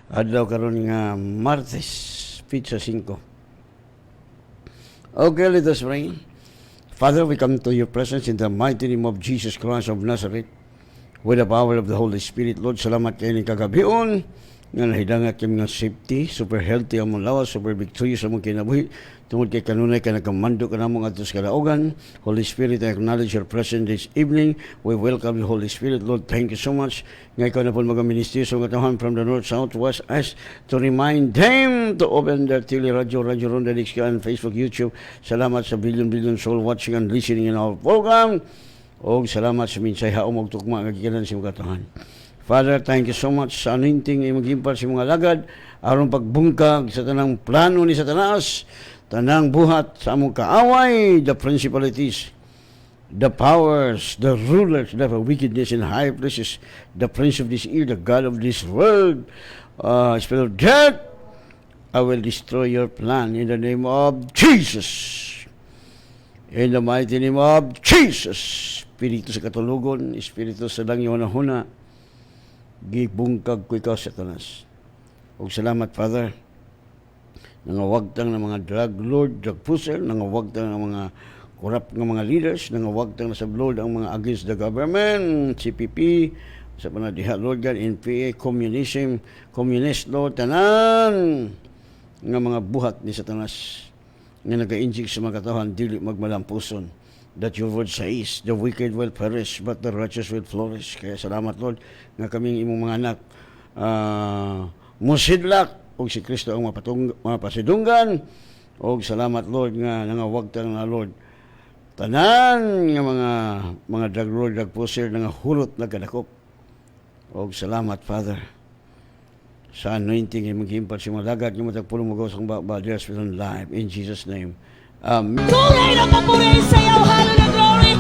Adlaw karon nga Martes, Pizza 5. Okay, let us pray. Father, we come to your presence in the mighty name of Jesus Christ of Nazareth with the power of the Holy Spirit. Lord, salamat kayo ni kagabion nga nahidangat kami nga safety, super healthy ang mong lawas, super victorious ang mong kinabuhi. Tungod kay kanunay ka nagkamando ka namong atos kalaugan. Holy Spirit, I acknowledge your presence this evening. We welcome the Holy Spirit. Lord, thank you so much. Nga ikaw na po mag-minister sa mga tahan from the north, south, west, east to remind them to open their tele, radio, Ronda, Dixka, and Facebook, YouTube. Salamat sa billion soul watching and listening in our program. O salamat sa minsay haom og tukma nga gikan sa mga tahan. Father, thank you so much sa anointing ay mag-impart sa mga lagad aron pagbungkag sa tanang plano ni Satanas, tanang buhat sa among kaaway, the principalities, the powers, the rulers, the wickedness in high places, the prince of this ear, the God of this world, spirit of death, I will destroy your plan in the name of Jesus. In the mighty name of Jesus. Espiritu sa katulugon, Espiritu sa langyaw na huna, gibungkag ko ikaw, Satanas. O salamat, Father, nangawagtang ng mga drug lord, drug pusher, nangawagtang ng mga corrupt ng mga leaders, nangawagtang na sa Lord ang mga against the government, CPP, sa panadiha, Lord God, NPA, communism, communist, Lord, tanan nga mga buhat ni Satanas nga nag-injik sa mga katawan, dili magmalampuson. That your word says, the wicked will perish, but the righteous will flourish. Kaya salamat, Lord, nga kaming imong mga anak musidlak, o si Kristo ang mapasidunggan, o salamat, Lord, nga nangawagtang na, Lord, tanan nga mga drug lord, drug pusher, nga hulot na kadakop. O salamat, Father, sa anointing ay mag-impart sa mga lagat, yung matagpulong magawa sa their spirit and life. In Jesus' name. Amen. Tunay na papuri sa iyo. Hallelujah, glory.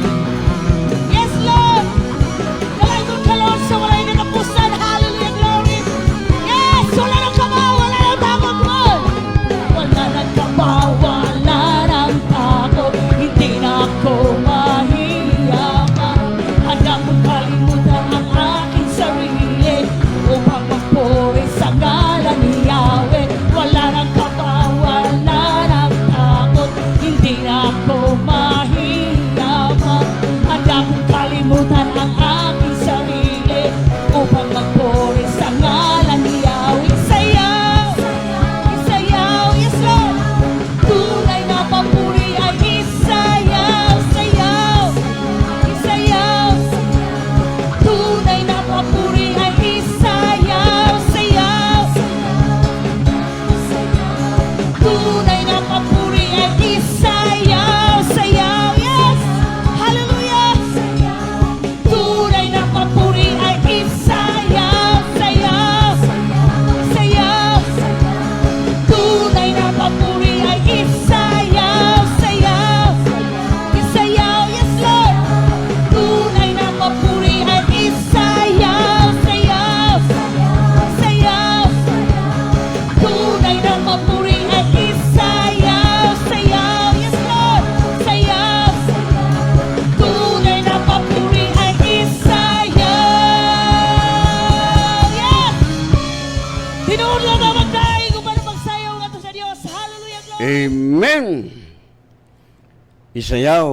Yes, Lord. Walay kong kalon sa walay katapusan. Hallelujah, glory. Yes, wala nang kabaw, wala nang takot mo. Wala nang kabaw, wala nang takot. Hindi na ako mahiyaman. Handa kong kalimutan ang aking sarili upang magpuri sa ngalan ni Yahweh. Wala nang kabaw, wala nang takot. Hindi na ako mahiyaman. Handa kong kalimutan ang aking sarili upang magpuri sa ngalan ni Yahweh. Isayaw, isayaw, yes Lord. Tunay na papuri ay isayaw, sayaw, isayaw. Tunay na papuri ay isayaw, sayaw. Tunay na papuri ay isayaw, sayaw, yes. Hallelujah. Tunay na papuri ay isayaw, sayaw, sayaw. Tunay na papuri ay isayaw, sayaw, isayaw, yes Lord. Tunay na papuri ay isayaw, sayaw, sayaw. Tunay na papuri ay isayaw, sayaw, yes Lord, sayaw. Tunay na papuri ay isayaw, yes. Tinuod lang na magdaing kung paano magsayaw nga to sa Diyos. Hallelujah, glory. Amen. Isayaw,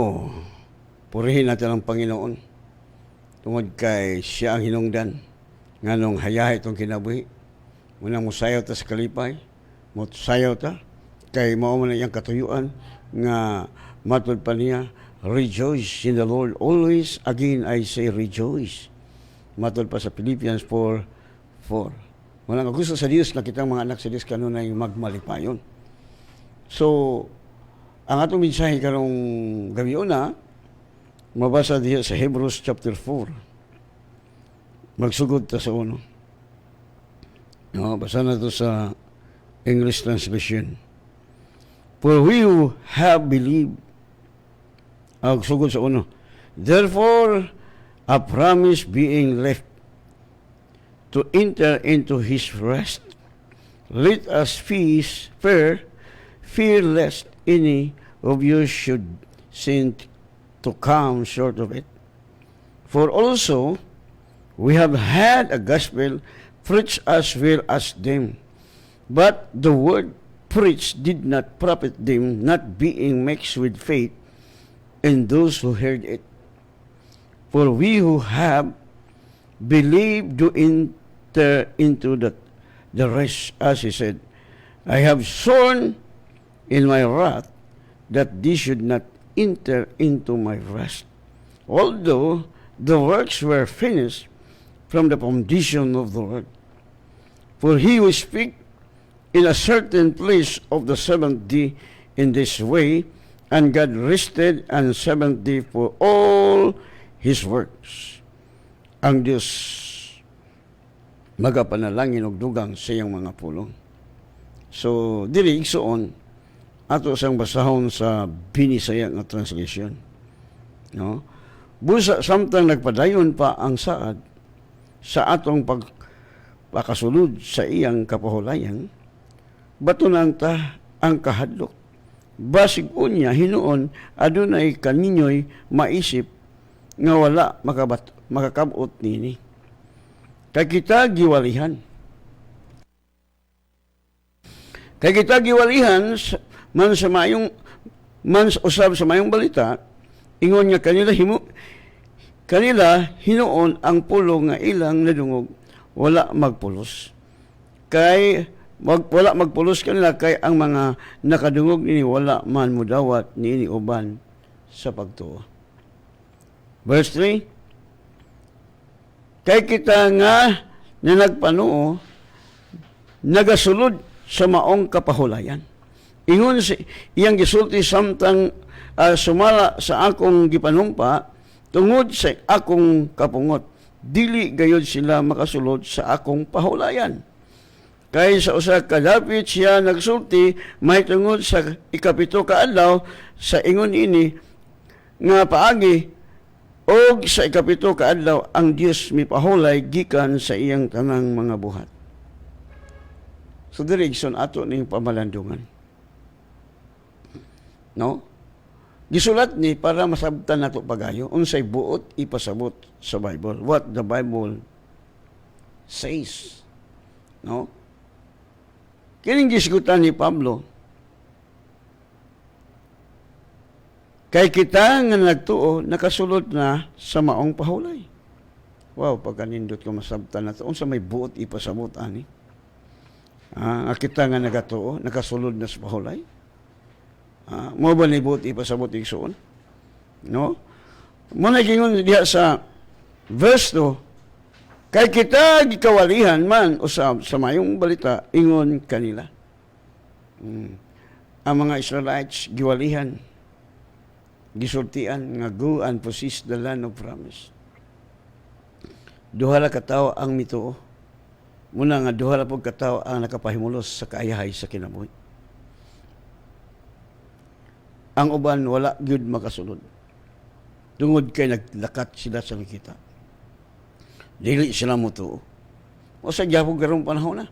purihin natin ang Panginoon. Tungod kay siya ang hinungdan. Nga nung hayahay itong kinabuhi. Muna mo sayaw ta sa kalipay. Mo sayaw ta. Kay mao man iyang katuyuan. Nga matod pa niya. Rejoice in the Lord always. Again, I say rejoice. Matod pa sa Philippians 4:4. Walang gusto sa Diyos na kitang mga anak sa Diyos kanunay magmalipayon. So, ang atong mensahe karong gabi na, mabasa diya sa Hebrews chapter 4. Magsugod ta sa uno. No, basa na to sa English translation. For we who have believed, sugod sa uno. Therefore, a promise being left to enter into his rest, let us fear lest any of you should sin to come short of it. For also we have had a gospel preach as well as them. But the word preached did not profit them, not being mixed with faith in those who heard it. For we who have believed do enter into the rest, as he said, I have sworn in my wrath that they should not enter into my rest. Although the works were finished from the foundation of the world. For he who speak in a certain place of the seventh day in this way, and God rested on the seventh day for all his works. Ang Diyos magapanalangin og dugang sa iyang mga pulong. So, diri igsuon ato sang basahon sa Binisaya nga translation. No? Busa samtang nagpadayon pa ang saad sa atong pagpakasulod sa iyang kapahulayan, batunan ta ang kahadlok. Basig unya hinuon adunay kaninyo'y maisip nga wala makakabot nini. Kay kita giwalihan. Kay kita giwalihan man usab sa mayong balita, ingon nga kanila hinuon ang pulo nga ilang nadungog wala magpulos. Wala magpulos kanila kay ang mga nakadungog nini wala man mudawat niini uban sa pagtuo. Verse 3, kay kita nga na nagpanuo nagasulod sa maong kapahulayan. Ingon iyang gisulti samtang sumala sa akong gipanumpa tungod sa akong kapungot. Dili gayod sila makasulod sa akong pahulayan. Kay sa usa ka dapit siya nagsulti may tungod sa ikapito ka adlaw sa ingon ini nga paagi og sa ikapito ka adlaw ang Dios mipahulay gikan sa iyang tanang mga buhat. So direksyon ato ning pamalandungan. No? Gisulat ni para masabtan nato pagayo unsay buot ipasabot sa Bible. What the Bible says. No? Kining gisgutan ni Pablo, kay kita nga nagtuo, nakasulod na sa maong pahulay. Wow, pagkanindot ko masabtan na ito. Unsa may buot ipasabot, ani? Kita nga nagatuo, nakasulod na sa pahulay. Mo ba ni buot ipasabot igsuon? No? Muna gingon diha sa verse 2, kay kita gikawalihan man usab sa mayong balita ingon kanila. Ang mga Israelites giwalihan, gisultian nga go and possess the land of promise. Duha ra ka tawo ang mituo. Muna nga duha ra pud ka tawo ang nakapahimulos sa kaayahay sa kinabuhi. Ang uban wala gyud makasulod. Tungod kay naglakat sila sa nakita. Dili sila mutuo. O sa gyapon karong panahon na.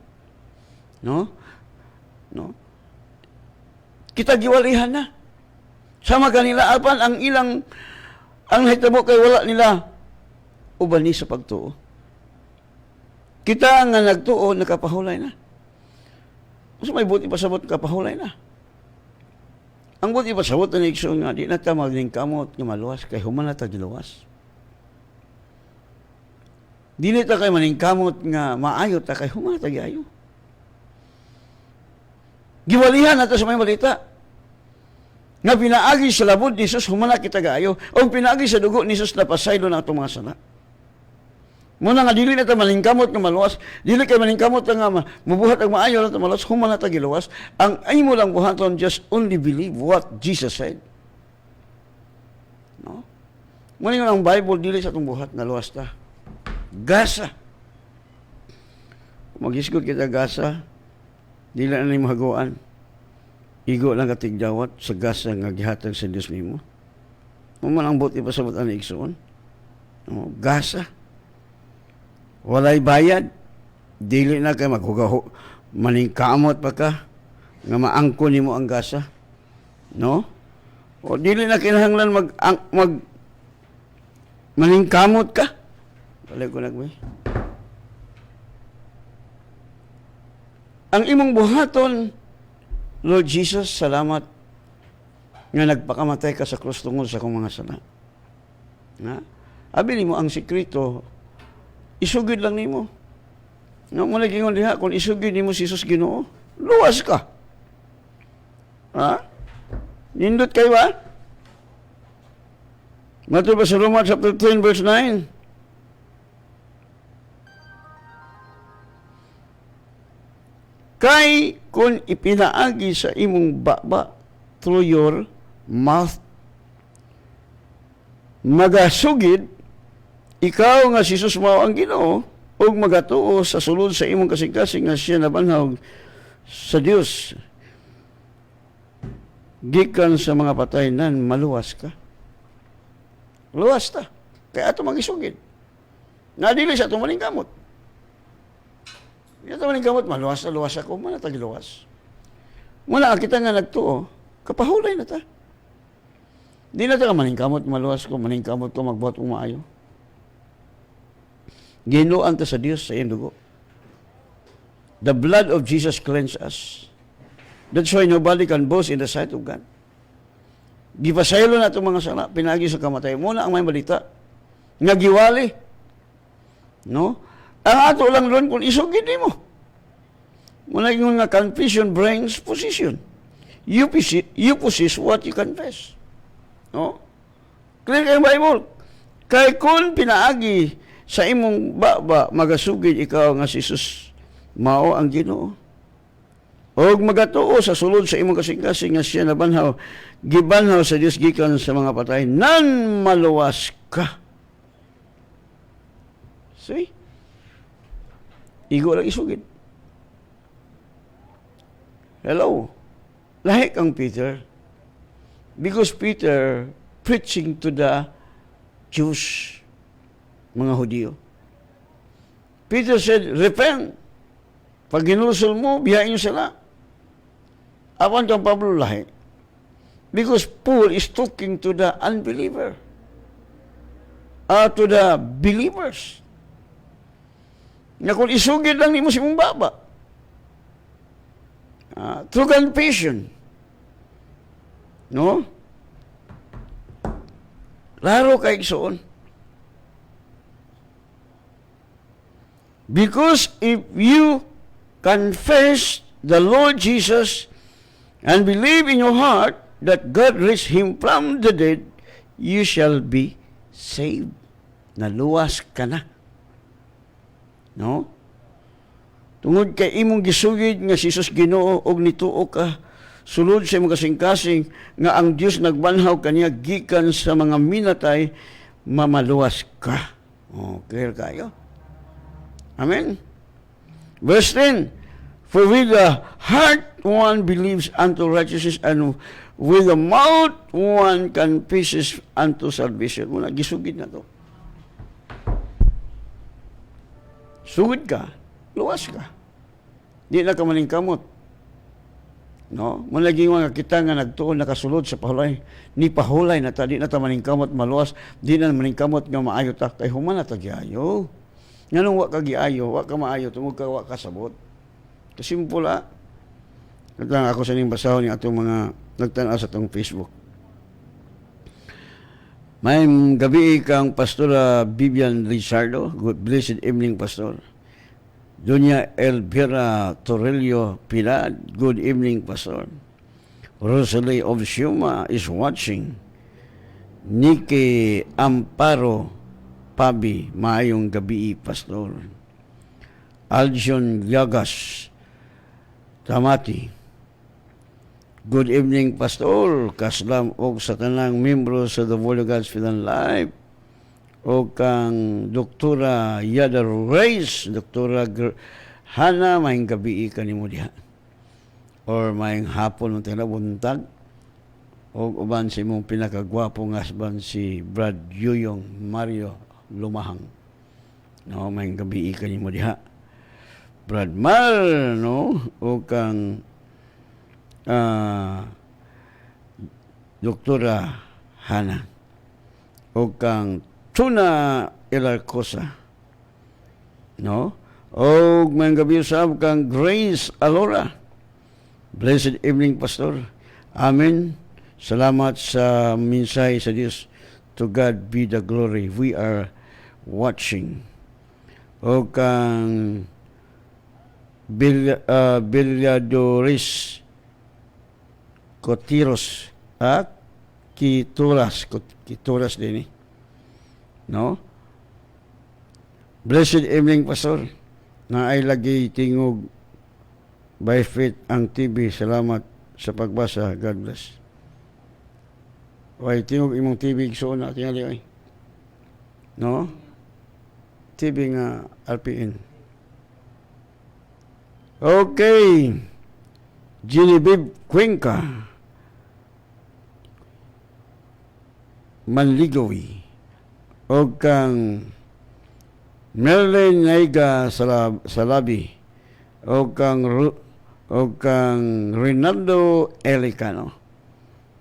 No? Kita giwalihan na. Sama kanila apan ang hitabo kay wala nila uban ni sa pagtuo. Kita nga nagtuo nakapahulay na. Usa may buti pasabot kapahulay na. Ang buti pasabot na igsoon nga di na ta maglingkamot nga maluwas kay human na ta giluwas. Dili ta kay maningkamot nga maayo ta kay human na ta giayo. Giwalihan nato sa may balita. Nga pinaagi sa labod ni Jesus, humana kita gaayo. O pinaagi sa dugo ni Jesus na pasaylo na itong mga sala. Muna nga, dili na ito malingkamot nga maluwas. Dili kayo malingkamot nga mabuhat ang maayo na ito maluwas. Humana ito giluwas. Ang ay mo lang buhaton, just only believe what Jesus said. No? Muna nga ang Bible, dili sa itong buhat na luwas ta. Gasa. Mag-isgod kita gasa, dili na ni mahaguan. Igo lang katigyawat sa gasa nga gihatag sa Dios nimo. Maman ang buti pasabot ani igsoon. No, gasa. Walay bayad. Dili na kay maghugaho maningkamot pa ka nga maangko nimo ang gasa. No? O dili na kinahanglan mag maningkamot ka. Balik ko nagmay. ang imong buhaton, Lord Jesus, salamat nga nagpakamatay ka sa krus tungod sa akong mga sala. Na? Abi nimo ang sekreto, isugid lang nimo. No, mo gingon diha kung isugid nimo si Jesus Ginoo, luwas ka. Ha? Nindot kayo ba? Matod ba sa Romans chapter 10 verse 9? Kay kung ipinaagi sa imong baba through your mouth, magasugid, ikaw nga si Jesus mao ang Ginoo, ug magatuo sa sulod sa imong kasing-kasing nga siya nabanhaw sa Dios. Gikan sa mga patay nan maluwas ka. Luwas ta. Kaya ato magisugid. Nadili sa itong maling kamot. Ito maling kamot, maluwas na luwas ako, manatag luwas. Muna kita nga nagtuo, kapahulay na ta. Di na ta ka maningkamot, maluwas ko, maningkamot ko, magbuhat kong maayo. Ginuan ta sa Diyos sa iyong dugo. The blood of Jesus cleanses us. That's why nobody can boast in the sight of God. Gipasaylo na itong mga sala, pinagi sa kamatay. Muna ang may balita, nga giwali. No? Ang ato lang doon kung isugid mo. Muna yung nga confession brings position. You possess what you confess. No? Clear kayong Bible. Kay kung pinaagi sa imong baba, magasugid ikaw nga si Jesus, mao ang Ginoo. Og magatuo sa sulod sa imong kasing-kasing nga siya nabanhaw, gibanhaw sa Dios gikan sa mga patay, nan maluwas ka. See? Igo lang isugid. Hello? Lahi kang Peter. Because Peter preaching to the Jews, mga Hudyo. Peter said, repent. Pag ginulusol mo, biyain nyo sila. Awan kang Pablo lahi. Because Paul is talking to the unbeliever. To the believers. Na kung isugid lang ni mo si mong baba. Through confession. No? Laro kay igsoon. Because if you confess the Lord Jesus and believe in your heart that God raised him from the dead, you shall be saved. Naluwas ka na. No? Tungod kay imong gisugid nga si Jesus Ginoo og nituo ka sulod sa imong kasing-kasing nga ang Dios nagbanhaw kaniya gikan sa mga minatay, mamaluwas ka. Clear kayo? Amen. Verse 10, for with the heart one believes unto righteousness, and with the mouth one confesses unto salvation. Muna, gisugid na to. Sugid ka, luwas ka. Di na ka maningkamot. No? Muna gingon nga kita nga nagtuon nakasulod sa pahulay. Ni pahulay na ta, di na ta maningkamot maluwas, di na maningkamot nga maayo ta, kay human na ta giayo. Nganong wa ka giayo, wa ka maayo, tungod ka wa ka sabot. Kasimple ah. Nagtang ako sa ning basahon ni atong mga nagtan-aw sa atong Facebook. May gabi kang Pastora Vivian Lizardo. Good blessed evening, Pastor. Doña Elvira Torello Pilar. Good evening, Pastor. Rosalie of Siuma is watching. Nikki Amparo Pabi, maayong gabi, Pastor. Aljon Llagas Tamati. Good evening, Pastor. Kaslam og sa tanang membro sa The Word of God's Faith and Life. O kang Doktora Yada Reyes, Doktora Hana, maayong gabi kanimo diha. Or maayong hapon ng tinabuntag. O uban si mong pinakagwapong husband si Brad Yuyong Mario Lumahang. No, maayong gabi kanimo diha. Brad Mar, no? O kang Doktora Hana. O kang Tuna Elarcosa. No? O may gabi usab kang Grace Alora. Blessed evening, Pastor. Amen. Salamat sa mensahe sa Diyos. To God be the glory. We are watching. O kang Bilyadores Cotiros Kituras din no? Blessed evening, Pastor, na ay lagi tingog by faith ang TV. Salamat sa pagbasa. God bless. Way tingog imong TV igsoon na tingali ay no? TV nga RPN. Okay. Genevieve Cuenca Manligawi o kang Merlin Naiga Salabi o kang Rinaldo Elicano.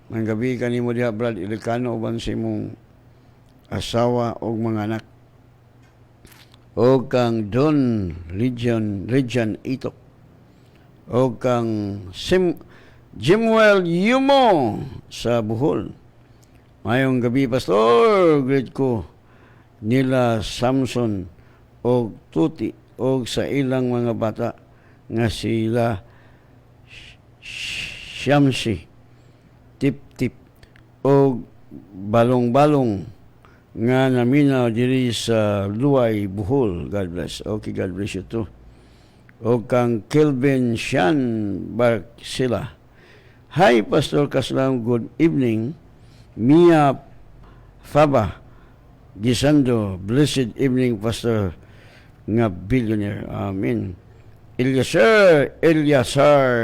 May gabi ka ni mo diha, Brad Elicano, uban si mong asawa o mga anak. O kang Don Region Itok. O kang Jimwell Yumo sa Bohol. Mayong gabi, Pastor. Great ko nila Samson o Tuti o sa ilang mga bata nga sila Shamsi, Tip-Tip o Balong-Balong nga naminaw diri sa Luay, Bohol. God bless. Okay, God bless you too. O kang Kelvin Shan Barksila. Hi, Pastor Kaslam. Good evening. Mia Faba Gisando. Blessed evening, Pastor nga billionaire. Amen. Eliasar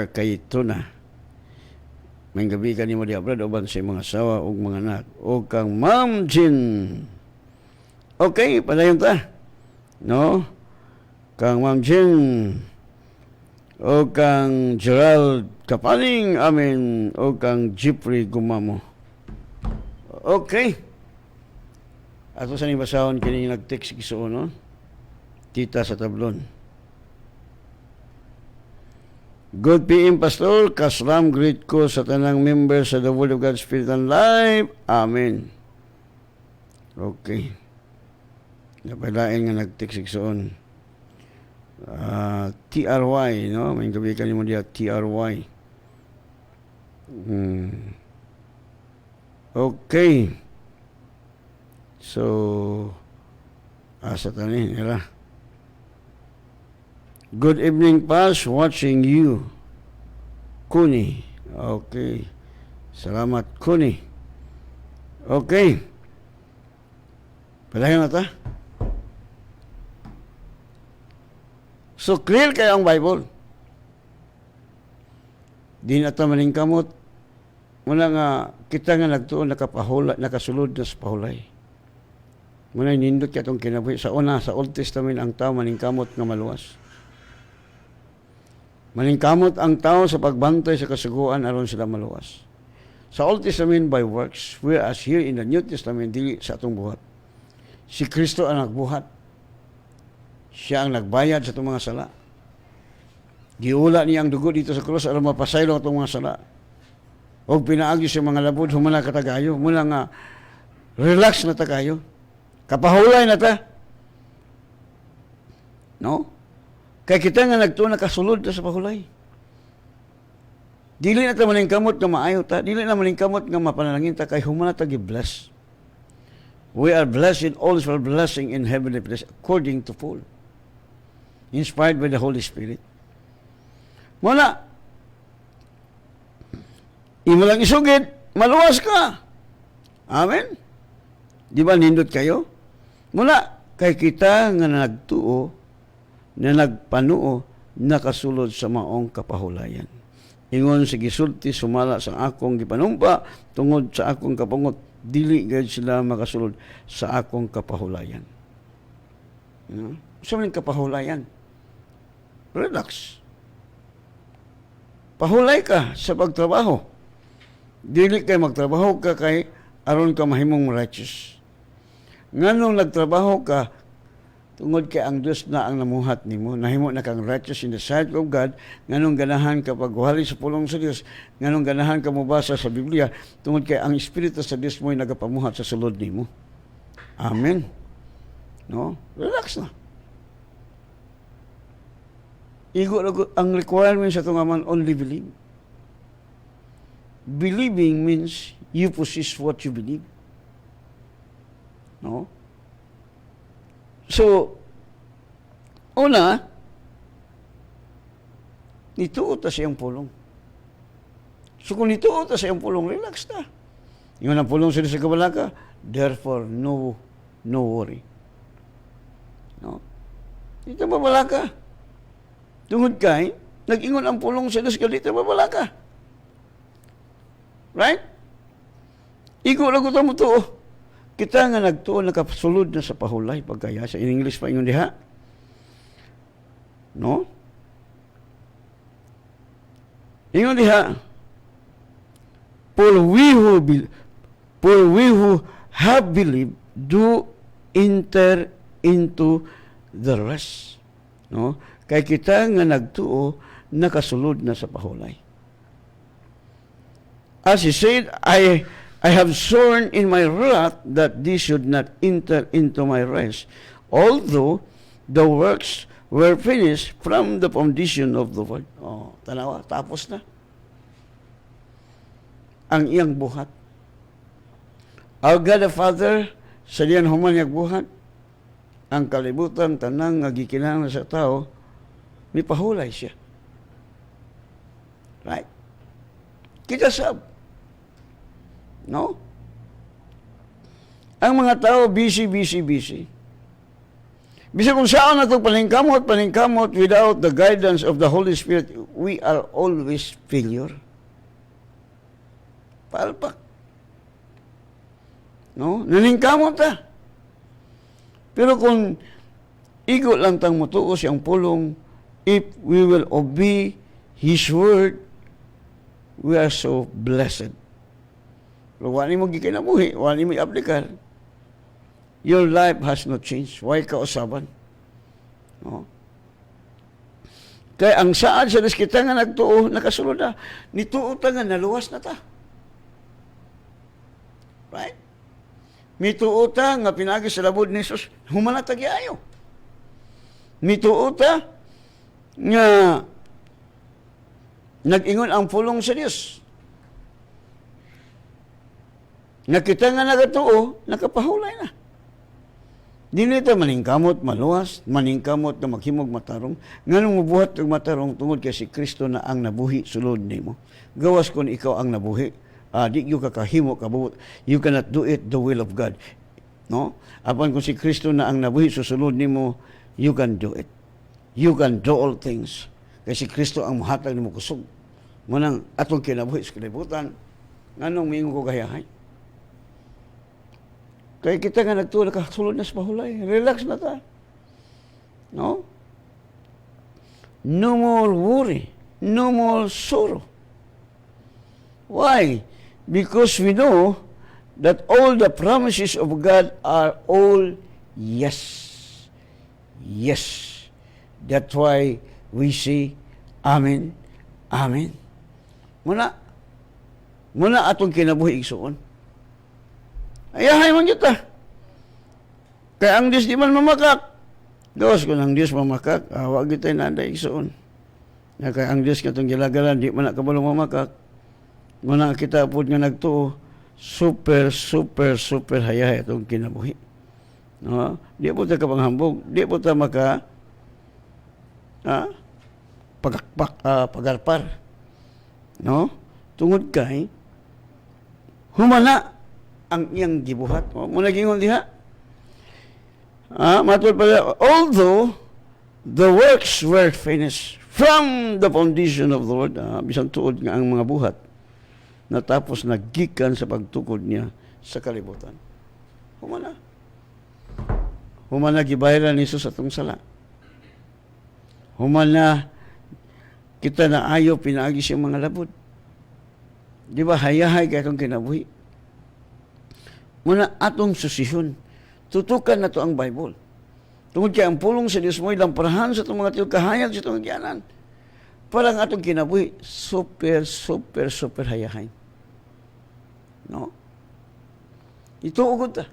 Kaytuna. May gabi ka ni mo diya, brad, oban sa mga asawa o mga anak. O kang Ma'am Jin. Okay, padayon ta. No? Kang Ma'am Jin. O kang Gerald Kapaling. Amen. O kang Jeffrey Gumamo. Okay. Ato sa nibasahon kini nag-text kiso, no? Tita sa tablon. Good PM, Pastor. Kaslam, greet ko sa tanang member sa The Word of God Spirit and Life. Amen. Okay. Napalain nga nag-text kisoon. TRY, no? May gabi ka mo diya, TRY. Okay. So, asa tani nila. Good evening, Pas. Watching you. Kuni. Okay. Salamat, Kuni. Okay. Palayan na ta. So, clear kayo ang Bible. Di na ta maningkamot. Muna nga, kita nga nagtuon, nakasulod na sa pahulay. Muna nindot ka itong kinabuhi. Sa una, sa Old Testament, ang tao maningkamot nga maluwas. Maningkamot ang tao sa pagbantay sa kasuguan aron sila maluwas. Sa Old Testament by works, whereas here in the New Testament, dili sa atong buhat. Si Kristo ang nagbuhat. Siya ang nagbayad sa itong mga sala. Giula niya ang dugo dito sa krus aron mapasaylo itong mga sala. O pinaagi sa mga labod, humana katagayo. Muna nga, relax na ta kayo. Kapahulay na ta. No? Kaya kita nga nagtuon nakasulod na sa pahulay. Dili na ta maningkamot nga maayo ta. Dili na maningkamot nga mapanalangin ta. Kaya humana ta gi-bless. We are blessed in all for blessing in heavenly place according to full. Inspired by the Holy Spirit. Muna, imo lang isugid, maluwas ka. Amen? Di ba nindot kayo? Muna, kay kita nga nagtuo, na nagpanuo, nakasulod sa maong kapahulayan. Ingon sa gisulti, sumala sa akong gipanumpa, tungod sa akong kapangot, dili gayud sila makasulod sa akong kapahulayan. Sa maling kapahulayan? Relax. Pahulay ka sa pagtrabaho. Dili kay magtrabaho ka kay aron ka mahimong righteous. Nganong nagtrabaho ka Tungod kay ang Dios na ang namuhat nimo, nahimo na kang righteous in the sight of God, nganong ganahan ka pagwali sa pulong sa Dios, nganong ganahan ka mobasa sa Biblia, tungod kay ang Espiritu sa Dios mo'y nagapamuhat sa sulod nimo. Amen. No? Relax na. Igo ang requirement sa tungaman, only believe. Believing means you possess what you believe. No? So, una, nituot na siyang pulong. So, kung nituot na siyang pulong, relax na. Yung ang pulong sila sa kabalaka, therefore, no worry. No? Dito mabalaka. Tungod kay, nag-ingon ang pulong sila sa dito mabalaka. Right? Igo lang ko mo to. Kita nga nagtuon, nakasulod na sa pahulay pagkaya. Sa in English pa ingon diha. No? Ingon diha. For we who have believed do enter into the rest. No? Kay kita nga nagtuo, nakasulod na sa pahulay. As he said, I have sworn in my wrath that they should not enter into my rest, although the works were finished from the foundation of the world. Oh, tanawa, tapos na. Ang iyang buhat. Our God the Father, sa diyan human yung buhat, ang kalibutan, tanang, nagikinahanglan sa tao, may pahulay siya. Right? Kita sab. No? Ang mga tao, busy. Bisa kung saan na itong paningkamot, without the guidance of the Holy Spirit, we are always failure. Palpak. No? Naningkamot ta. Pero kung igo lang tang mutuo siyang pulong, if we will obey His word, we are so blessed. Pero wala mo gikinabuhi, wala mo i-aplikar, your life has not changed. Why ka usaban? No? Kaya ang saad sa kita nga nagtuo, nakasulod na, nituo ta nga, naluwas na ta. Right? Mituo ta nga pinagi sa labod ni Jesus, humana ta giayo. Mituo ta nga nag-ingon ang pulong sa Dios. Nakita nga nagatuo, nakapahulay na. Di nito maningkamot, maluwas, maningkamot na maghimog matarong. Nganong mabuhat ng matarong tungod kay si Kristo na ang nabuhi sulod nimo. Gawas kung ikaw ang nabuhi, di yung kakahimo kabuot. You cannot do it the will of God. No? Apan kung si Kristo na ang nabuhi susulod nimo, you can do it. You can do all things. Kasi si Kristo ang muhatag nimo kusog. Munang atong kinabuhi sa kalibutan, nganong mingon ko gayahay? Kaya kita nga nagtuwa, nakasulod na sa pahulay. Relax na ta. No? No more worry. No more sorrow. Why? Because we know that all the promises of God are all yes. Yes. That's why we say, Amen. Amen. Muna atong kinabuhi igsuon. Ayahay man kita. Kaya ang Diyos di man mamakak. Gawas ko ng Diyos mamakak, wag kita na anday igsuon. Kaya ang Diyos katong gilagalan, di man nakabalong mamakak. Muna kita po nga nagtuo, super hayahay itong kinabuhi. No? Di po ta kapanghambog, di po ta maka pagarpar. No? Tungod kay humana ang iyang gibuhat. Muna gingon diha. Matod pala, although the works were finished from the foundation of the Lord, bisang tuod nga ang mga buhat, natapos nagikan sa pagtukod niya sa kalibutan. Humana gibayaran ni Jesus atong sala. Humana kita na ayaw pinaagi siyang mga labod. Di ba hayahay kaya itong kinabuhi? Muna atong susihon. Tutukan na to ang Bible. Tungod kay ang pulong sa Dios mo'y lamparahan sa itong mga tiyo kahayag sa itong agyanan. Para ang atong kinabuhi, super, super, super hayahay. No? Ito ugod ta.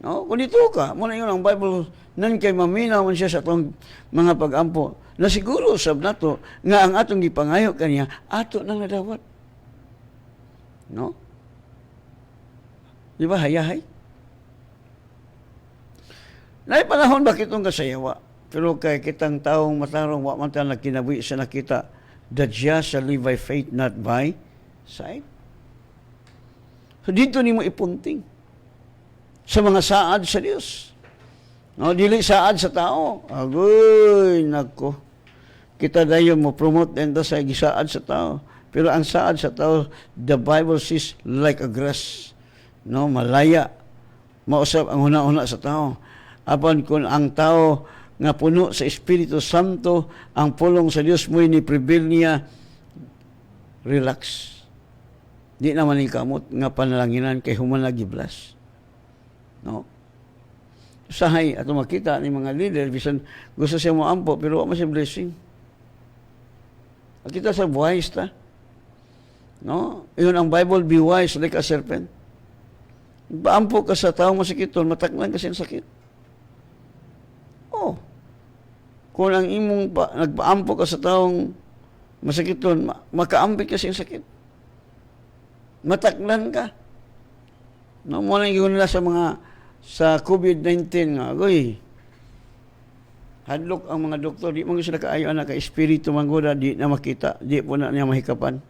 No? Kung ito ka, muna yun ang Bible, nan kay maminaw man siya sa itong mga pag-ampo, na siguro sab nato nga ang atong gipangayo kaniya, ato nang nadawat. No? Di ba, hayahay? Naay panahon bakit itong kasayawa? Pero kay kitang taong matarong, wa man tayo nagkinabuhi sa nakita, that just shall live by faith, not by sight. So dito ni mo ipunting sa mga saad sa Dios. No, dili saad sa tao. Agoy, nako. Kita dayon mo promote and sa gisaad sa tao. Pero ang saad sa tao, the Bible says like a grass. No, malaya. Mausap ang huna-huna sa tao. Apan kung ang tao nga puno sa Espiritu Santo, ang pulong sa Dios mo ni prevail niya, relax. Di naman ni kamot nga panalanginan kay human giblas. No? Usahay ato makita ni mga leader bisan gusto siya mo ampo pero wa man siya blessing. Kita sa wise ta. No? Iyon ang Bible, be wise like a serpent. Baampo ka sa taong masakiton, mataklan kasi ang sakit. Oh. Kung ang imong nagpaampo ka sa taong masakiton, makaampit kasi ang sakit. Mataklan ka. No, mo lang yun nila sa COVID-19 nga, agoy. Hadlok ang mga doktor, di mo sila kaayo na ka espiritu manggoda, di na makita, di po na niya mahikapan.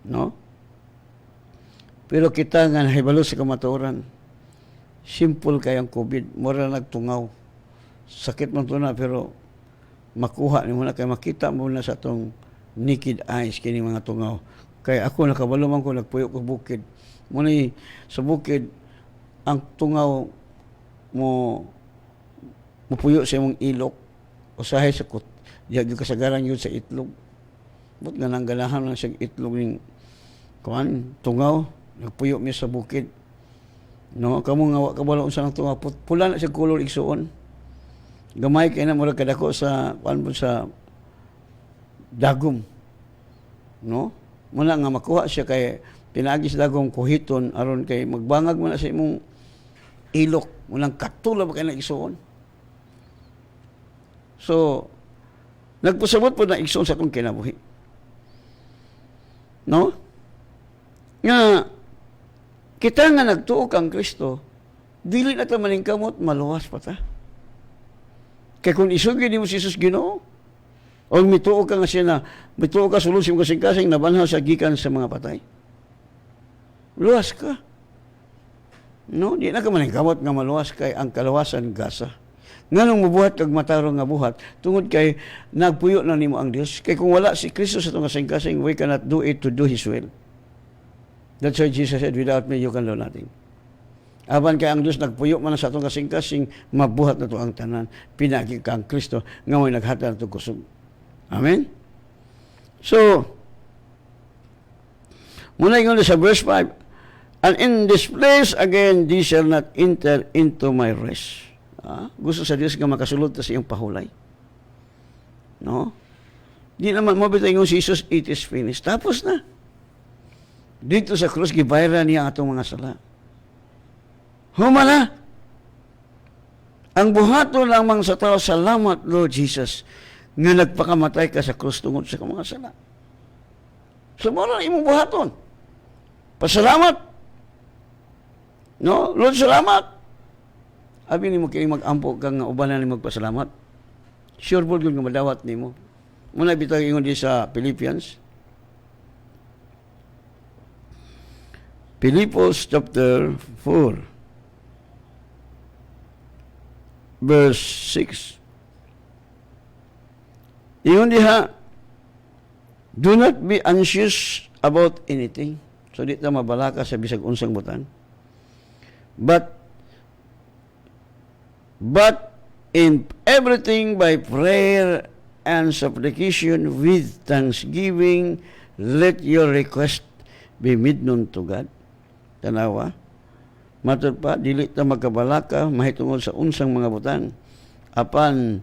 No? Pero kita nga nahibalo sa kamatuoran. Simple kayang COVID, mura nagtungaw. Sakit man to na, pero makuha ni mo na, kaya makita mo na sa itong naked eyes, kini mga tungaw. Kaya ako, nakabalo man ko, nagpuyo ko bukid. Muna sa bukid, ang tungaw mo mupuyo sa imong ilok, usahay sa kot, diya kasagaran yun sa itlog. But nga nang ganahan lang siya itlog ng tungaw, nagpuyo mi sa bukid. No, kamo nga wa kabalo unsa nang tungaw, pula na siya kulor igsuon. Gamay kay na murag kadako sa sa dagom. No? Muna nga makuha siya kay pinagi sa dagom kuhiton aron kay magbangag mo na sa imong ilok, munang katula ba kay na igsuon. So, nagpasabot po na igsoon sa akong kinabuhi. No? Nga, kita nga nagtuo kang Kristo, dili na ta maningkamot, maluwas pa ta. Kaya kung isugi ni mo si Jesus Ginoo, o mituo ka nga siya na, mituo ka sulod sa mga kasing-kasing na banhaw sa gikan sa mga patay. Luwas ka. No? Di na ka maningkamot nga maluwas kay ang kaluwasan gasa. Nga nung mabuhat kag matarong nga buhat, tungod kay nagpuyo na nimo ang Dios. Kay kung wala si Kristo sa itong kasing-kasing, we cannot do it to do His will. That's why Jesus said, without me, you can do nothing. Aban kay ang Dios nagpuyo man sa itong kasing-kasing, mabuhat na to ang tanan. Pinagi ka ang Kristo, nga may naghatag na ito kusog. Amen? So, muna yung sa verse 5, and in this place again, they shall not enter into my rest. Gusto sa Diyos nga makasulod sa iyong pahulay. No? Di naman mabitay yung si Jesus, it is finished. Tapos na. Dito sa krus, gibayra niya atong mga sala. Humana. Ang buhato lamang sa tao, salamat, Lord Jesus, nga nagpakamatay ka sa krus tungod sa mga sala. So, muna imong buhaton. Pasalamat. No? Lord, salamat. Abi ni mo kini mag-ampo kang ubanan ni magpasalamat. Sure bol nga madawat nimo. Muna bitaw ingon di sa Philippians. Philippians chapter 4 verse 6. Ingon diha, do not be anxious about anything. So di ta mabalaka sa bisag unsang butan. But in everything by prayer and supplication with thanksgiving, let your request be made known to God. Tanawa. Matod pa, dili ta magkabalaka mahitungod sa unsang mga butang. Apan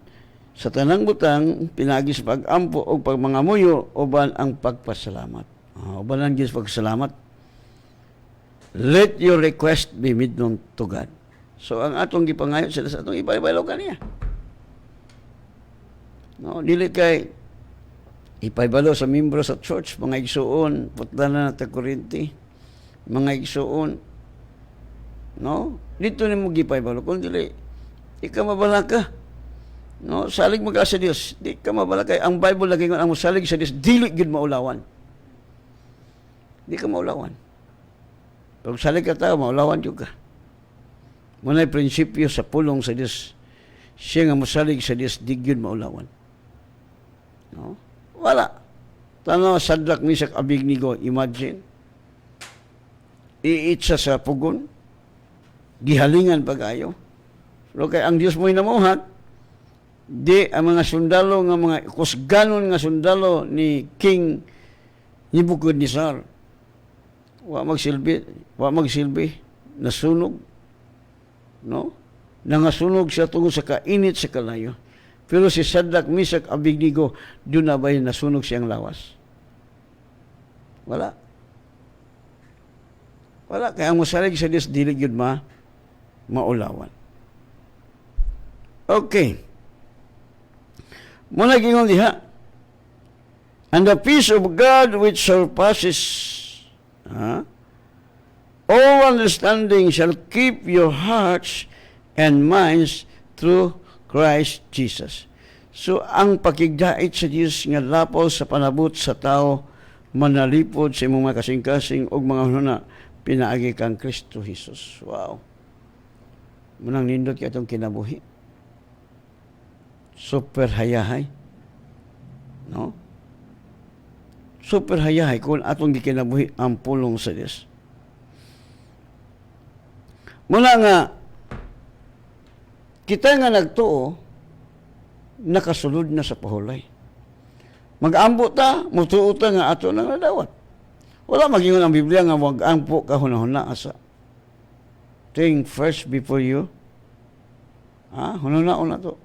sa tanang butang pinagi sa pag-ampo o pagmangamuyo uban ang pagpasalamat. Uban ang Diyos pagsalamat. Let your request be made known to God. So ang atong gipangayo sila sa atong ipaybaylo kaniya. No, dili kay ipaybalo sa membro sa church, mga igsuon, putlan na ta Korinti, mga igsuon, no? Dito ni mo gipaybalo, kung dili, ikaw mabala ka. No, salig mo ka sa Dios, di ka mabala kay ang Bible lagi ang salig sa Dios, dili gid maulawan. Di ka maulawan. Pag salig ka tao, maulawan jud ka. Muna'y prinsipyo sa pulong sa Dios. Siya nga mosalig sa Dios, di gid maulawan. No? Wala. Tanaw, Sadrak, Misak, Abednego, imagine. Iitsa sa pugon. Gihalingan pag-ayo. Pero kay ang Diyos mo'y namuhat, di ang mga sundalo, nga mga kusganon nga sundalo ni King Nebuchadnezzar, wa magsilbi, nasunog. No? Nangasunog siya tungkol sa kainit sa kalayo. Pero si Sadrak, Misak, Abednego, doon na ba'y nasunog siyang lawas? Wala. Wala. Kaya ang masalig sa Diyos, dilig yun maulawan. Okay. Muna gingon diha. And the peace of God which surpasses all understanding shall keep your hearts and minds through Christ Jesus. So, ang pakigdait sa Diyos nga lapaw sa panabot sa tao, manalipod sa imong mga kasing-kasing o mga hunana, pinaagi kang Kristo Jesus. Wow. Munang nindot ka itong kinabuhi. Super hayahay. No? Super hayahay kung atong gikinabuhi ang pulong sa Diyos. Muna nga, kita nga nagtuo, nakasulod na sa pahulay. Mag-ampo ta, mutuo ta nga ato nang nadawat. Wala magingon ang Biblia nga wag ampo ka hunahuna asa. Think first before you. Hununa to.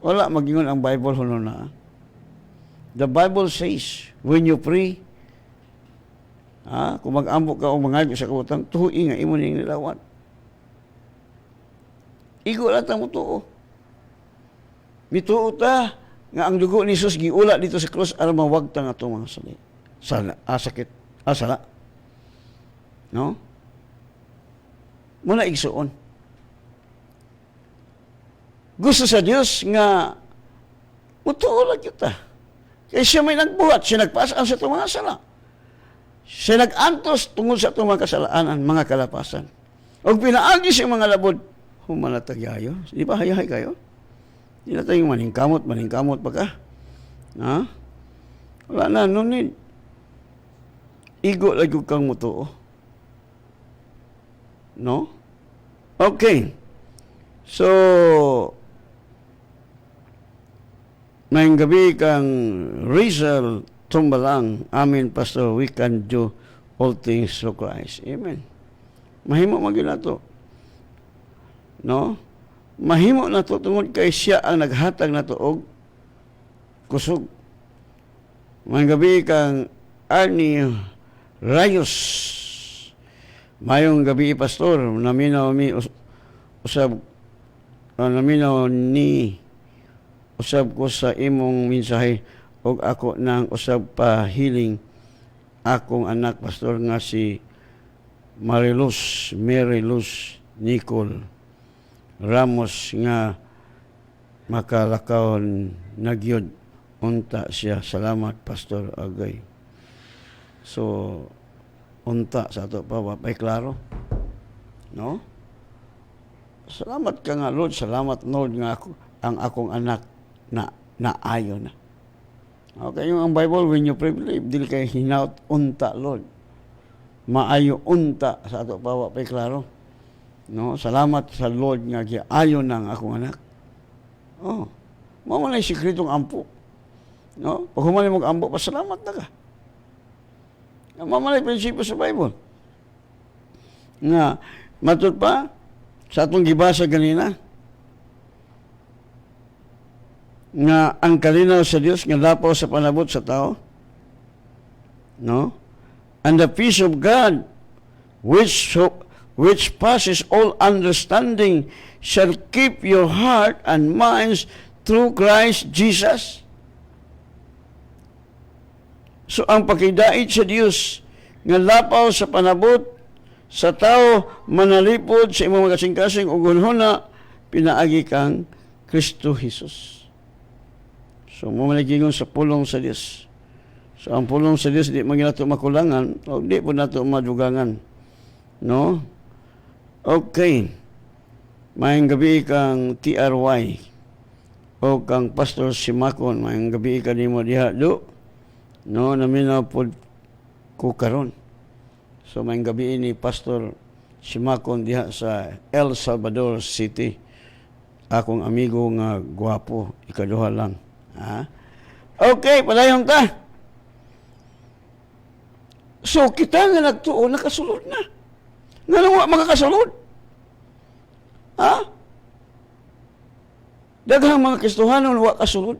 Wala magingon ang Bible hununa. The Bible says, when you pray, kung mag-ampo ka o mangayo sa kabutang, tuhi nga imo ning nilawat. Igo lang ang mutuo. Mituo ta nga ang dugo ni Jesus giula dito sa krus aron mawag ta nga itong mga sakit. Sala. No? Muna igsuon. Gusto sa Dios nga mutuo lang kita. Kaya siya may nagbuhat, siya nagpasaan sa itong mga sala. Siya nag-antos tungkol sa itong mga kasalaanan, mga kalapasan. O pinaagi siya mga labod, humanatagyayo. Di ba hayahay kayo? Hindi na tayong maningkamot pa ka. Wala na, no need. Igo lagi kang mutuo. No? Okay. So, ngayong gabi kang Rizal Tumbalang, amin, Pastor, we can do all things through Christ. Amen. Mahimo magina to. No? Mahimo na to tungod kay siya ang naghatag na to og kusog. Ngayong gabi kang Arnie Rayos. Mayong gabi, Pastor, naminaw mi usab naminaw ni usab ko sa imong mensahe og ako nang usab pa hiling akong anak, Pastor, nga si Mary Luz Nicole Ramos nga makalakaw nagyod unta siya. Salamat, Pastor Agay. So unta sa ato pa wapay klaro, no? Salamat ka nga, Lord. Salamat, Lord, nga ako, ang akong anak na naayo na. Okay, yung ang Bible, when you pray, dili kay hinaut unta, Lord. Maayo unta sa ato pa wapay klaro. No, salamat sa Lord nga giayo nang akong anak. Oh, mao man ay sikretong ampo. No, pag human mo ampo, pasalamat na ka. Mao man ay prinsipyo sa Bible. Nga Matod pa, sa atong gibasa ganina, nga ang kalinaw sa Dios nga lapaw sa panabot sa tao, no? And the peace of God which passes all understanding shall keep your heart and minds through Christ Jesus. So ang pakidait sa Dios nga lapaw sa panabot sa tao manalipod sa imong kasing-kasing ug hunhuna pinaagi kang Kristo Jesus. So, mamaligingon sa pulong sa Diyos. So, ang pulong sa Diyos, di man nato makulangan, o di po nato madugangan. No? Okay. Mayang gabi kang TRY, o kang Pastor Simakon, mayang gabi ka ni mo diha, do? No, naminaw po ko karon. So, mayang gabi ni Pastor Simakon diha sa El Salvador City. Akong amigo nga gwapo, ikaduha lang. Ha? Okay, padayon ta. So, kita nga nagtuo, nakasulod na. Nga lang wa makakasulod. Ha? Daghang mga Kristohanon wa kasulod.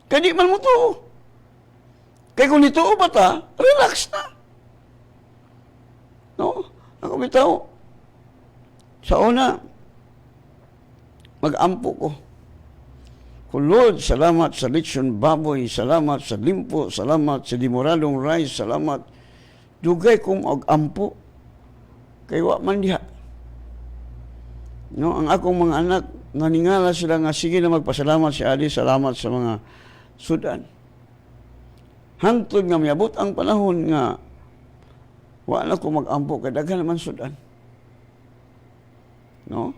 Kaya di man mo tuo. Kaya kung nituo ba ta, relax na. No? Ako bitaw, sa una, mag-ampo ko. Kung Lord, salamat sa lechon baboy, salamat sa limpo, salamat sa dimoradong rice, salamat. Dugay kong mag-ampo. Kaya wa man diha. No, ang akong mga anak, naningala sila nga, sige na magpasalamat si Adi, salamat sa mga sudan. Hangtod nga miabot ang panahon nga, wala ko mag-ampo, kaya daghan naman sudan. No?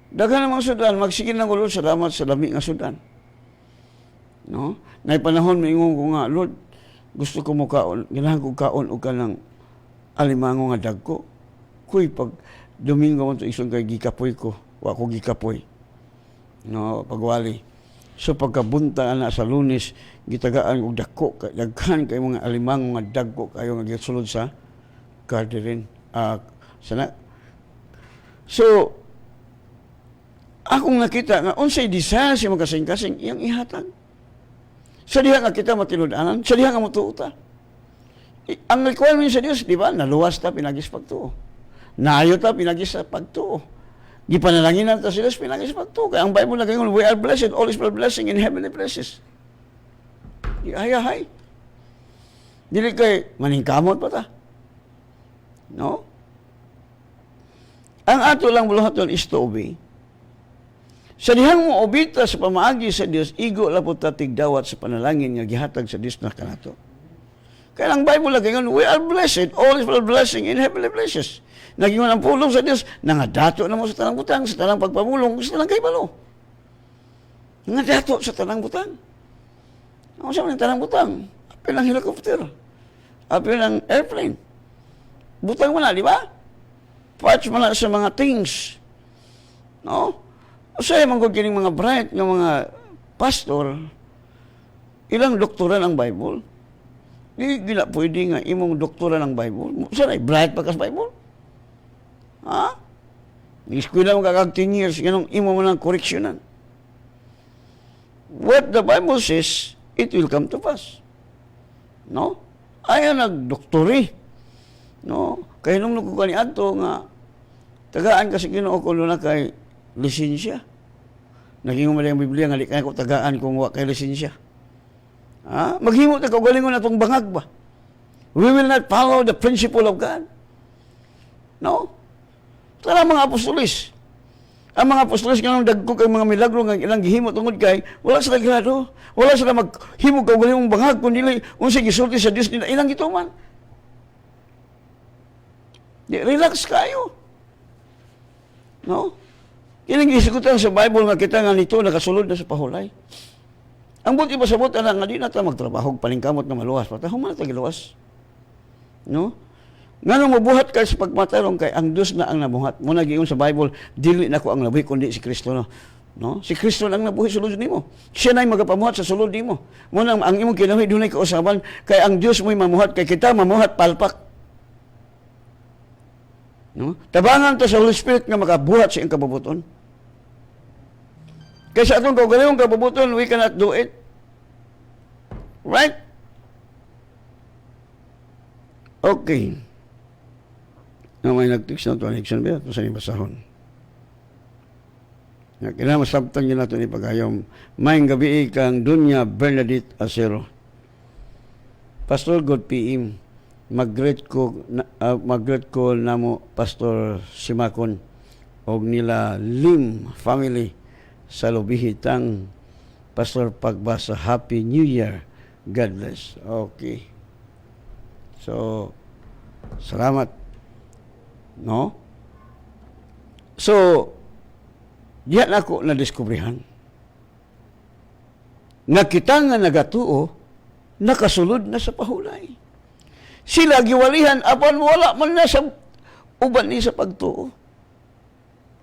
Daghan naman sudan, magsigil na ko, Lord, salamat sa lami nga sudan. No? Nay panahon, maingon ko nga, Lord, gusto ko mo kaon, ganahan ko kaon o ka ng alimango nga dagko. Kuy, pag Domingo mo ito isang kay gikapoy ko, wa ko gikapoy. No, pagwali. So pagkabunta na sa Lunes, gitagaan og dagko, daghan kay mga alimango nga dagko kayo nga gisulod sa garden. Sana. So, akong nakita nga, unsay desire siya magkasing-kasing, iyang ihatag. Sa diha nga kita matinud-anan, sa diha nga matuuta. Ang requirement sa Dios, di ba, naluwas ta pinagis pagtuo. Naayo ta pinagis sa pagtuo. Gipanalangin na ta sila sa pinagis pagtuo. Kaya ang Bible nagayon, we are blessed, all is for blessing in heavenly places. Di ayahay. Dili kay maningkamot pa ta. No? Ang ato lang buluhaton is to obey. Sa dihang mo obita sa pamaagi sa Dios, igo lapot tatig dawat sa panalangin nga gihatag sa Dios na kanato. Kaya ang Bible lagi nga, we are blessed, all is for blessing in heavenly places. Nagingon ang pulong sa Dios, nangadato na mo sa tanang butang, sa tanang pagpamulong, sa tanang kaibalo. Nangadato sa tanang butang. Ano sa mga tanang butang? Apil ng helicopter. Apil ng airplane. Butang mo na, di ba? Parts mo na sa mga things. No? Usay man gud kining mga bright nga mga pastor, ilang doktoran ang Bible. Di gila pwede nga imong doktoran ang Bible. Usa bright pa ka sa Bible? Ha? Ni-eskwela mo kag 10 years, ganong imo mo ng koreksyonan. What the Bible says, it will come to pass. No? Ayaw nagdoktori. No? Kaya nung nagkukuha ni Adto nga, tagaan kasi Ginoo ko na kay lisensya. Naging umali ang Biblia nga di kaya ko tagaan kung wa kay lisensya. Ha? Maghimo ta kaugalingon atong bangag ba? We will not follow the principle of God. No? Tara mga apostolis. Ang mga apostolis nga nung dagko kay mga milagro nga ilang gihimo tungod kay wala sila grado. Wala sila maghimo kaugalingong bangag kundi unsay gisulti sa Dios nila ilang gituman. Di relax kayo. No? Ilang isigutan sa Bible nga kita nga nito nakasulod na sa pahulay. Ang buti pa sa buta na nga di na ta magtrabaho palingkamot na maluwas. Patahong man na tagiluwas. No? Nga nung mabuhat ka sa pagmatarong kay ang Diyos na ang nabuhat. Muna giyon sa Bible, dili na ko ang nabuhi kundi si Kristo. No? Si Kristo lang nabuhi sulod nimo. Siya na'y magapamuhat sa sulod nimo. Muna ang imong kinabuhi dunay kausaban kay ang Diyos mo'y mamuhat kay kita mamuhat palpak. No? Tabangan to sa Holy Spirit nga makabuhat sa iyang kabubuton. Kaysa atong kaugalingong kabubuton, we cannot do it. Right? Okay. Na may nag-text na ito, Nixon ba? Ito sa basahon. Kailangan masabtan nyo na ito ni Pagayom. Mayang gabi kang Dunya Bernadette Acero. Pastor God PM, mag-greet ko namo Pastor Simakon og nila Lim family sa lubihitang Pastor Pagbasa. Happy New Year. God bless. Okay. So, salamat. No? So, diyan ako na-diskubrihan. Nga kita nga nagatuo, nakasulod na sa pahulay. Sila giwalihan, apan wala man na sa uban ni sa pagtuo.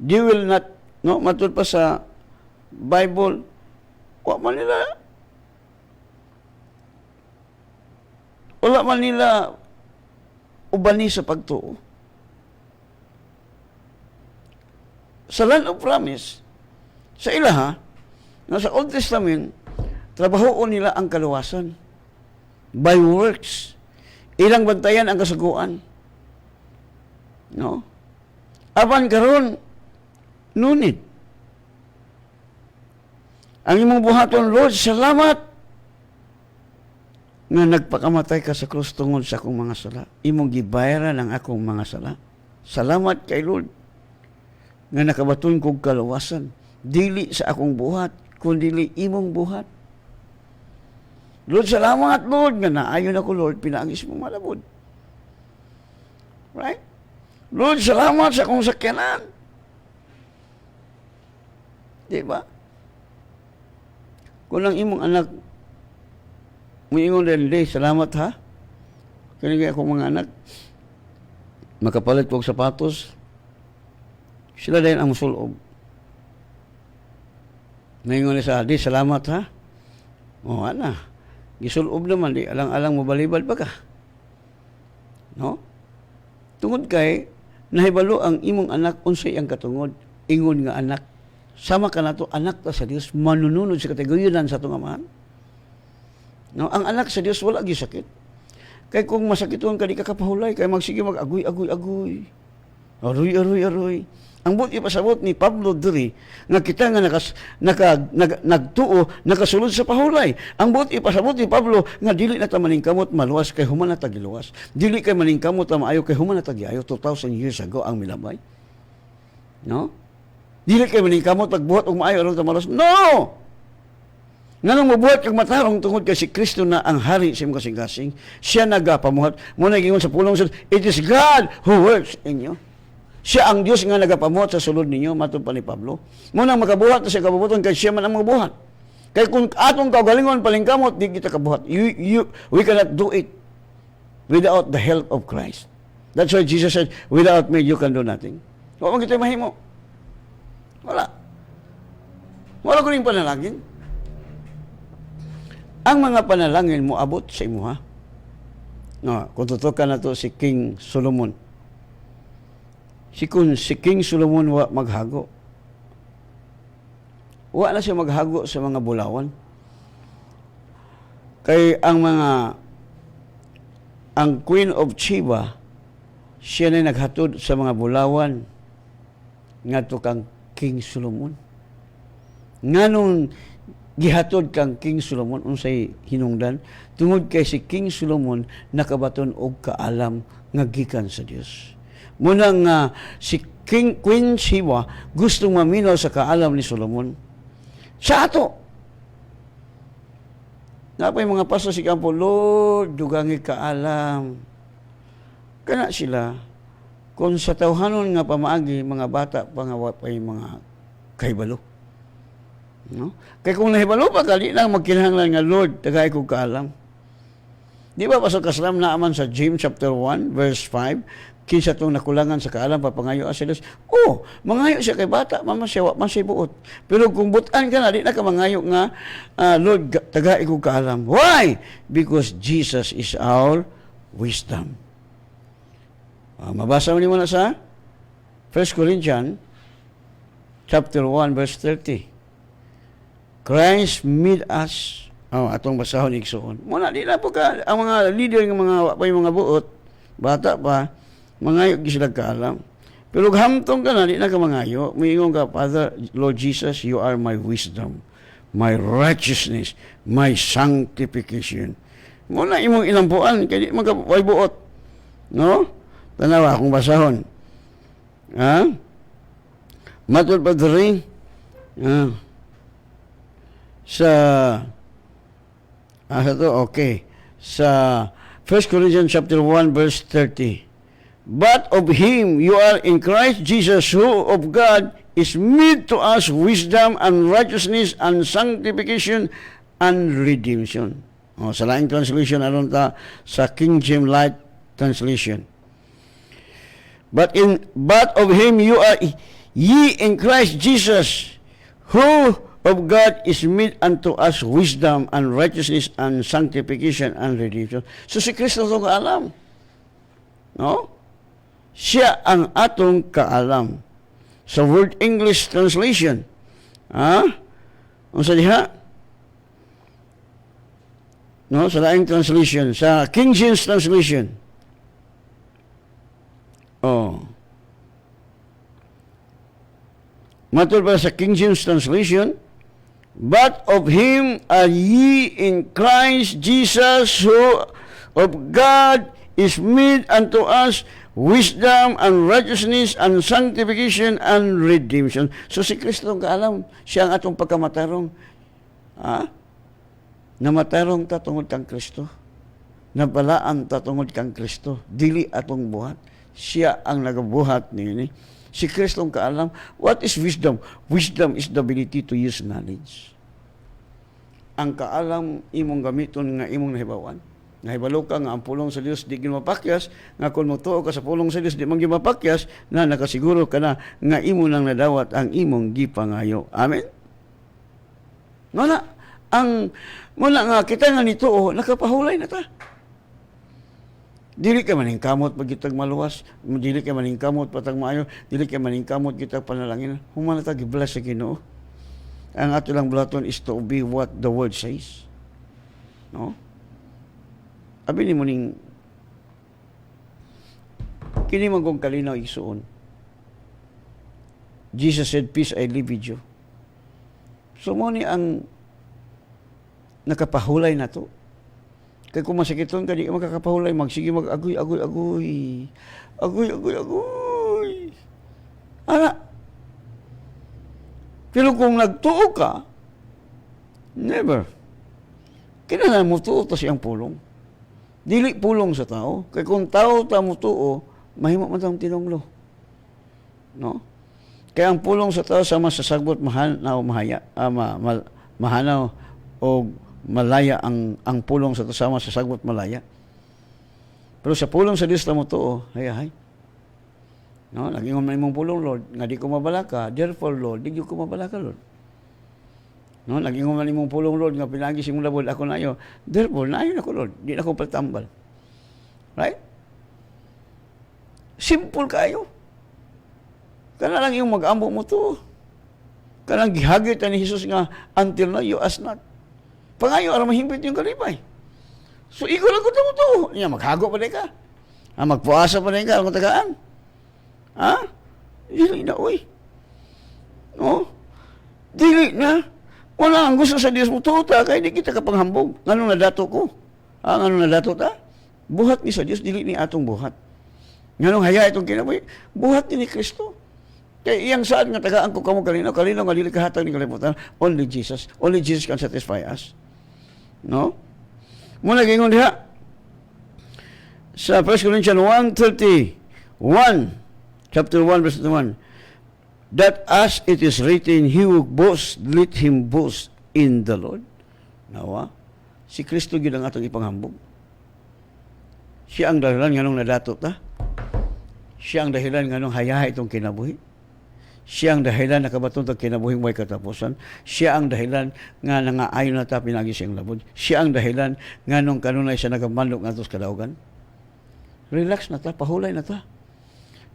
They will not, no, matud pa sa Bible, wala man nila uban ni sa pagtuo. Sa Land of Promise, sa ilaha, sa Old Testament, trabahoon nila ang kaluwasan. By works. Ilang bantayan ang kasaguan. No? Apan karon nunit. Ang imong buhaton, Lord, salamat nga nagpakamatay ka sa krus tungod sa akong mga sala. Imong gibayaran ang akong mga sala. Salamat kay Lord nga nakabaton kog kaluwasan. Dili sa akong buhat, kundi imong buhat. Lord, salamat, Lord, nga naayon ako, Lord, pinaagis mo malabod. Right? Lord, salamat sa akong sakyanan. Di ba? Kung ang imong anak, muingon din, salamat ha. Kaya akong mga anak, makapalit kong sapatos, sila din ang musulob. Ngayon sa di, salamat ha. O, ana. Gisulob naman, di alang-alang mabalibal pa ka. No? Tungod kay, nahibalo ang imong anak, unsay ang katungod, ingon nga anak. Sama ka na to, anak ta sa Dios, manununod sa kategoryanan sa itong amahan. No? Ang anak sa Dios, wala gisakit. Kay kung masakiton ka, di ka kapahulay, kay magsige mag-agoy. Aroy. Ang buti pasabot ni Pablo diri nga kita nga nagtuo nakasulod sa pahulay. Ang buti pasabot ni Pablo nga dili na ta maningkamot maluwas kay human na tagiluwas. Dili kay maningkamot ta maayo kay human na tagiayo 2,000 years ago ang milabay. No? Dili kay maningkamot pagbuhat og maayo aron ta maluwas. No! Nganong mabuhat kag matarong tungod kay si Kristo na ang hari sa imong kasing-kasing. Siya nagapamuhat. Mo na gingon sa pulong sa it is God who works in you. Siya ang Diyos nga nagapamuhat sa sulod ninyo, matod pa ni Pablo. Muna makabuhat na siya kabubuton, kaya siya man ang magabuhat. Kaya kung atong kaugalingon palingkamot, di kita kabuhat. We cannot do it without the help of Christ. That's why Jesus said, without me, you can do nothing. Huwag mo kita mahimo. Wala. Wala ko rin panalangin. Ang mga panalangin mo abot sa imo, ha? No, kung tutukan na to si King Solomon. Si King Solomon wa maghago. Wa na siya maghago sa mga bulawan. Kay ang Queen of Sheba, siya na naghatod sa mga bulawan ngadto kang King Solomon. Nganong gihatod kang King Solomon unsay hinungdan tungod kay si King Solomon nakabaton og kaalam nga gikan sa Dios. Muna nga si Queen Sheba gustong maminaw sa kaalam ni Solomon. Sa ato. Napay mga pastor si kampo, Lord, dugangi kaalam. Kana sila, kung sa tawhanon nga pamaagi, mga bata, pangawapay mga kahibalo. No? Kaya kung nahibalo pa, kali lang magkinahanglan nga, Lord, tagay ko kaalam. Di ba pasok kaslam na aman sa James chapter 1, verse 5, kinsa itong nakulangan sa kaalam, papangayo asilos. Mangayo siya kay bata, man siya buot. Pero kung butan ka na, di na ka mangayo nga, Lord, tagai ko kaalam. Why? Because Jesus is our wisdom. Mabasa mo na sa 1 Corinthians chapter 1 verse 30. Christ made us, atong basahon igsoon. Muna di na po ka ang mga leader ng mga mga buot, bata pa, mangayo gi sila kaalam. Pero hamtong ka na, di na ka mangayo. Moingon ka, Father, Lord Jesus, you are my wisdom, my righteousness, my sanctification. Muna imong ilampuan, kaya di magkapay buot. No? Tanawa akong basahon. Ha? Matod pa rin, sa sa 1 Corinthians chapter 1 verse 30. But of him you are in Christ Jesus, who of God is made to us wisdom and righteousness and sanctification and redemption. Sa laing translation aron ta sa King James Light translation. But of him you are ye in Christ Jesus, who of God is made unto us wisdom and righteousness and sanctification and redemption. So si Kristo itong kaalam. No? Siya ang atong kaalam. Sa Word English translation. Unsa diha? No, sa laing translation, sa King James translation. Matod pa sa King James translation, but of him are ye in Christ Jesus, who of God is made unto us wisdom and righteousness and sanctification and redemption. So si Kristo ang kaalam, siya ang atong pagkamatarong. Namatarong ta tungod kang Kristo. Nabalaan ta tungod kang Kristo. Dili atong buhat. Siya ang nagabuhat niini. Si Kristo ang kaalam. What is wisdom? Wisdom is the ability to use knowledge. Ang kaalam imong gamiton nga imong nahibawan. Nahibalo ka nga ang pulong sa Dios di gimapakyas, nga kung motuo ka sa pulong sa Dios di man gimapakyas, na nakasiguro ka na nga imo nang nadawat ang imong gipangayo. Amen. Muna nga kita nga nituo, nakapahulay na ta. Dili ka maning kamot pag kitag maluwas, dili ka maning kamot patag maayo, dili ka maning kamot kitag panalangin. Humana ta gibless sa Ginoo. Ang ato lang bulaton is to obey what the word says. No? Abi ni mo ning kini man kong kalinaw igsuon. Jesus said, peace I leave with you. So mo ni ang nakapahulay na to. Kaya kung masakiton ka, di ka makakapahulay, magsige mag-agoy. Ana. Pero kung nagtuo ka, never. Kailangan mo tuo to siyang pulong. Dili pulong sa tao. Kaya kung tao ta mo tuo, mahimo man tang tinunglo. No? Kaya ang pulong sa tao sama sa sagbot mahanaw o malaya ang pulong sa tao sama sa sagbot malaya. Pero sa pulong sa Dios ta mo tuo, hay. No, nagingon man imong pulong, Lord, nga di ko mabalaka. Therefore, Lord, di ko mabalaka, Lord. No, nagingon man imong pulong, Lord, nga pinagi simong labod ako na iyo. Therefore, naayon ako, Lord. Di na ako patambal. Right? Simple kayo. Kana lang yung mag-ambo mo to. Kanang gihagit ni Jesus nga, until now you ask not. Pangayo, aram mahimpit yung kalipay. So, ikaw lang ko to. Iya, maghago pa rin ka. Magpuasa pa rin ka, ang tagaan. Dili na, uy. No? Dili na. Wala ang gusto sa Diyos mo tuta, kaya di kita kapanghambog. Ngano na dato ko? Ngano na dato ta? Buhat ni sa Diyos, dili ni atong buhat. Ngano haya itong kinabuhi? Buhat ni Kristo. Kaya iyang saan nga tagaan ko kamo kalino nga dili kahatag ni kalibutan. Only Jesus can satisfy us. No? Muna gingon diha sa 1 Corinthians 1:31, chapter 1 verse 1. That as it is written, he who boasts, let him boast in the Lord. Nawa, si Kristo gyud ang atong ipanghambog. Siya ang dahilan nganong nadato ta. Siya ang dahilan nganong hayahay itong kinabuhi. Siya ang dahilan nakabaton ta kinabuhing way katapusan. Siya ang dahilan nga nangaayon na ta pinagi siyang labod. Siya ang dahilan nganong kanunay siya nagamanlok ngadto sa kadaugan. Relax na ta, pahulay na ta.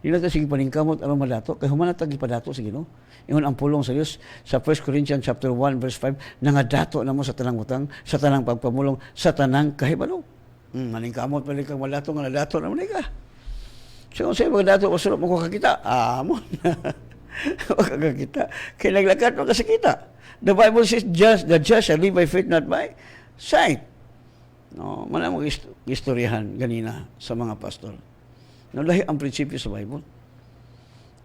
Di na ta sige paningkamot aron madato kay human na ta gipadato sa Ginoo. Ingon ang pulong sa Dios sa 1 Corinthians chapter 1 verse 5, nangadato na mo sa tanang utang, sa tanang pagpamulong, sa tanang kahibalo. Maningkamot pala kang madato nga nadato na mo ka. So kung sa'yo magdato o sulok mo kakita, amon. Kakakita. Kaya naglakad mo kasi kita. The Bible says, the just shall live by faith, not by sight. No, man mo istoryahan ganina sa mga pastor. No, lahi ang prinsipyo sa Bible.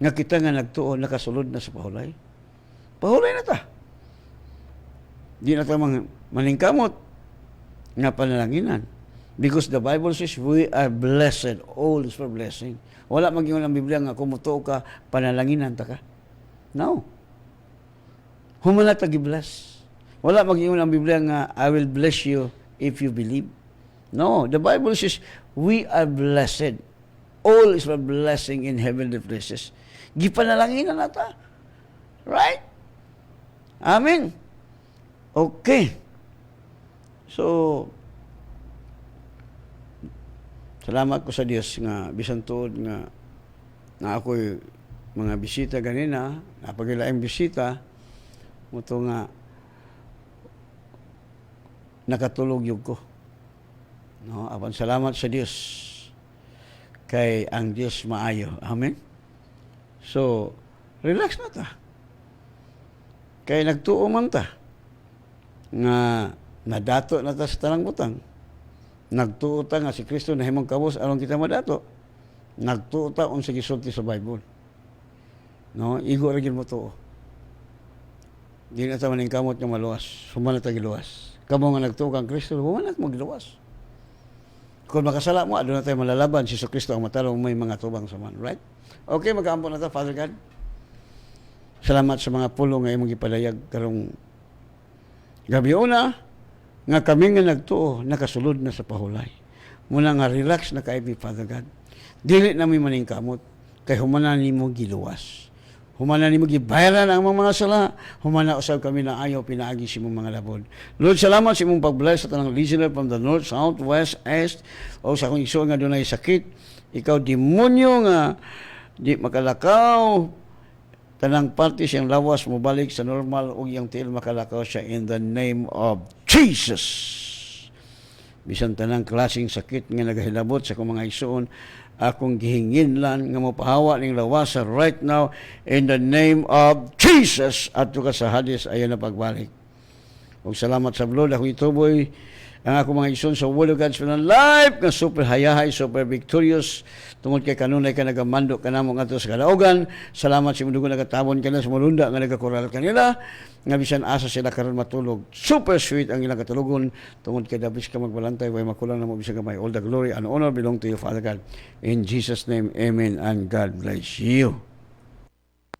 Nga kita nga nagtuon, nakasulod na sa pahulay. Pahulay na ta. Di na ta maningkamot nga panalanginan. Because the Bible says, we are blessed. All is for blessing. Wala mag-ingon ang Biblia nga kumutuo ka, panalanginan ta ka. No. Humana ta gi-bless. Wala mag-ingon ang Biblia nga, I will bless you if you believe. No. The Bible says, we are blessed. All is for blessing in heavenly places. Gipanalanginan na ta. Right? Amen. Okay. So, salamat ko sa Dios nga bisan tuod nga ako'y mga bisita ganina, napagilaing bisita, muto nga nakatulog yun ko. No, apan salamat sa Dios kay ang Dios maayo. Amen. So, relax na ta. Kay nagtuo man ta nga nadato na ta sa tanang butang. Nagtuo ta nga si Kristo na himong kabos aron kita madato. Nagtuo ta unsa gisulti sa Bible. No, igo ra gyud mo tuo. Di na ta maningkamot nga maluwas. Human na ta giluwas. Kamo nga nagtuo kang Kristo, human na mo giluwas. Kung makasala mo, aduna tayo malalaban si Kristo ang matarong may mga tubang sa man. Right? Okay, magkaampo na ta, Father God. Salamat sa mga pulong nga imong gipadayag karong gabi una nga kami nga nagtuo nakasulod na sa pahulay. Muna nga relax na kay Father God. Dili na mi maningkamot kay humana nimo giluwas. Humana nimo gibayaran ang mga sala. Humana usab kami na ayaw pinaagi si mong mga labod. Lord, salamat sa imong pag-bless sa tanang listener from the north, south, west, east, o sa akong igsoon nga dunay sakit. Ikaw demonyo nga di makalakaw. Tanang parte siyang lawas mo balik sa normal ug iyang tiil makalakaw siya in the name of Jesus. Bisan tanang klaseng sakit nga nagahilabot sa akong mga igsoon, akong gihinginlan nga mopahawa ning lawasa right now in the name of Jesus at ka sa Hades ayon na pagbalik. Ug salamat sa Lord akong ituboy ang akong mga igsoon sa Word of God's Final Life nga super hayahay, super victorious tungod kay kanunay ka nagamando kanamo ngadto sa kadaugan. Salamat sa imong nagatabon kanila sa mulunda nga nagakoral kanila nga bisan asa sila karon matulog. Super sweet ang ilang katulogon tungod kay dabis ka magbalantay way makulang na mo bisan gamay. All the glory and honor belong to you, Father God. In Jesus name, amen and God bless you.